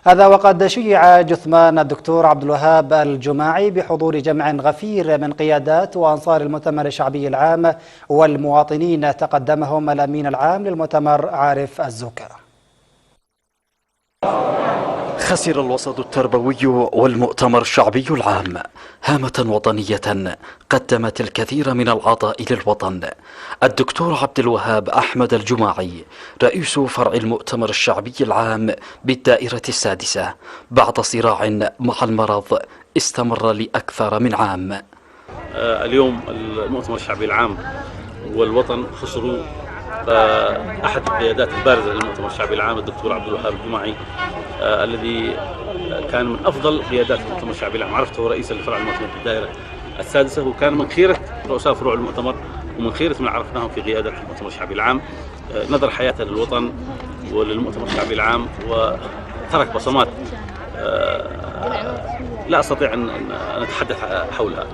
هذا وقد شيع جثمان الدكتور عبد الوهاب الجماعي بحضور جمع غفير من قيادات وأنصار المؤتمر الشعبي العام والمواطنين تقدمهم الأمين العام للمؤتمر عارف الزوكا. خسر الوسط التربوي والمؤتمر الشعبي العام هامة وطنية قدمت الكثير من العطاء للوطن. الدكتور عبد الوهاب أحمد الجماعي رئيس فرع المؤتمر الشعبي العام بالدائرة السادسة بعد صراع مع المرض استمر لأكثر من عام. اليوم المؤتمر الشعبي العام والوطن خسروا أحد القيادات البارزة للمؤتمر الشعبي العام الدكتور عبد الوهاب الجماعي الذي كان من أفضل قيادات المؤتمر الشعبي العام. عرفته رئيسا لفرع المؤتمر في الدائرة السادسة، وكان من خيرة رؤساء فروع المؤتمر ومن خيرة من عرفناهم في قيادة المؤتمر الشعبي العام. نذر حياته للوطن وللمؤتمر الشعبي العام وترك بصمات لا أستطيع أن أتحدث حولها.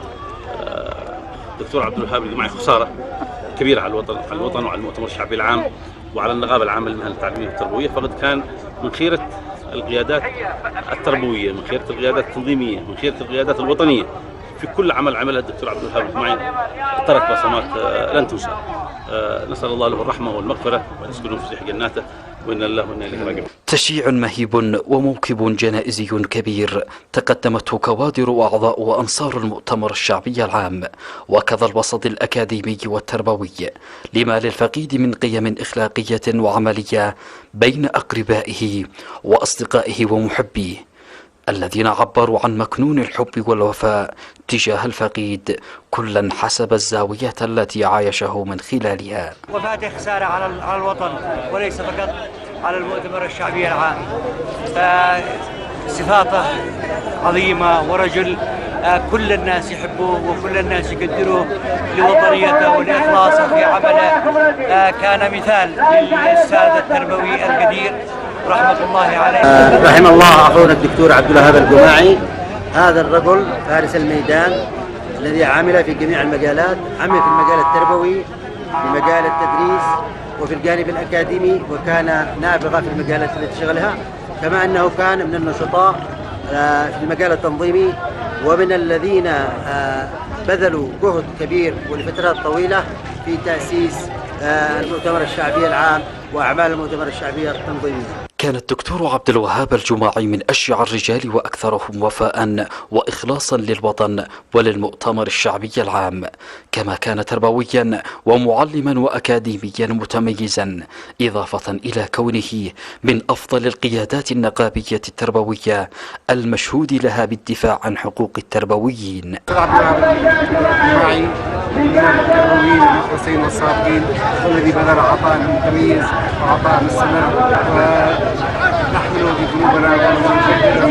الدكتور عبد الوهاب الجماعي خسارة كبيرة على الوطن وعلى المؤتمر الشعبي العام وعلى النقابة العامة للمهن التعليمية والتربوية، فقد كان من خيرة القيادات التربوية، من خيرة القيادات التنظيمية، من خيرة القيادات الوطنية. في كل عمل عمله الدكتور عبد الوهاب الجماعي ترك بصمات لن تنسى. نسأل الله له الرحمة والمغفرة ويسكنه في فسيح جناته وإنا لله وإنا إليه راجعون. تشييع مهيب وموكب جنائزي كبير تقدمته كوادر وأعضاء وأنصار المؤتمر الشعبي العام وكذا الوسط الأكاديمي والتربوي لما للفقيد من قيم إخلاقية وعملية بين أقربائه وأصدقائه ومحبيه الذين عبروا عن مكنون الحب والوفاء تجاه الفقيد كلا حسب الزاوية التي عايشه من خلالها. وفاته خسارة على الوطن وليس فقط على المؤتمر الشعبي العام. صفاته عظيمة ورجل كل الناس يحبوه وكل الناس يقدروه لوطنيته ولإخلاصه في عمله. كان مثال للأستاذ التربوي القدير رحمة الله عليه. رحم الله أخونا الدكتور عبد الوهاب الجماعي. هذا الرجل فارس الميدان الذي عمل في جميع المجالات، عمل في المجال التربوي، في مجال التدريس، وفي الجانب الأكاديمي، وكان نابغة في المجالات التي شغلها، كما أنه كان من النشطاء في المجال التنظيمي ومن الذين بذلوا جهد كبير ولفترات طويلة في تأسيس المؤتمر الشعبي العام وأعمال المؤتمر الشعبي التنظيمي. كان الدكتور عبد الوهاب الجماعي من أشجع الرجال وأكثرهم وفاء وإخلاصا للوطن وللمؤتمر الشعبي العام، كما كان تربويا ومعلما وأكاديميا متميزا، إضافة إلى كونه من أفضل القيادات النقابية التربوية المشهود لها بالدفاع عن حقوق التربويين. الجماعي من التربويين المخلصين والصادقين والذي بذل عطاء متميز وعطاء مستمر، ونحمله في قلوبنا ونجدده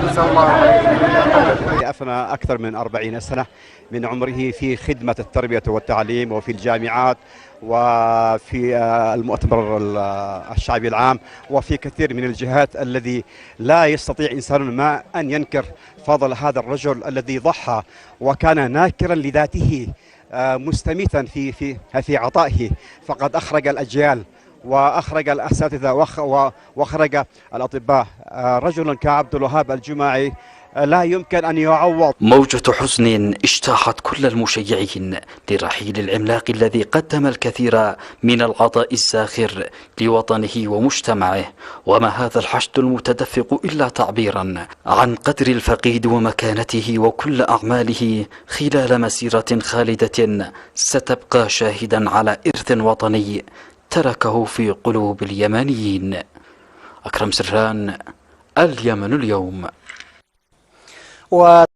نسأل الله. أفنى أكثر من 40 سنة من عمره في خدمة التربية والتعليم وفي الجامعات وفي المؤتمر الشعبي العام وفي كثير من الجهات، الذي لا يستطيع إنسان ما أن ينكر فضل هذا الرجل الذي ضحى وكان ناكرا لذاته مستميتا في عطائه، فقد أخرج الأجيال وأخرج الأساتذة وأخرج الأطباء. رجل كعبد الوهاب الجماعي لا يمكن أن يعوض. موجة حزن اجتاحت كل المشيعين لرحيل العملاق الذي قدم الكثير من العطاء الزاخر لوطنه ومجتمعه، وما هذا الحشد المتدفق إلا تعبيرا عن قدر الفقيد ومكانته وكل أعماله خلال مسيرة خالدة ستبقى شاهدا على إرث وطني تركه في قلوب اليمنيين. أكرم سران، اليمن اليوم.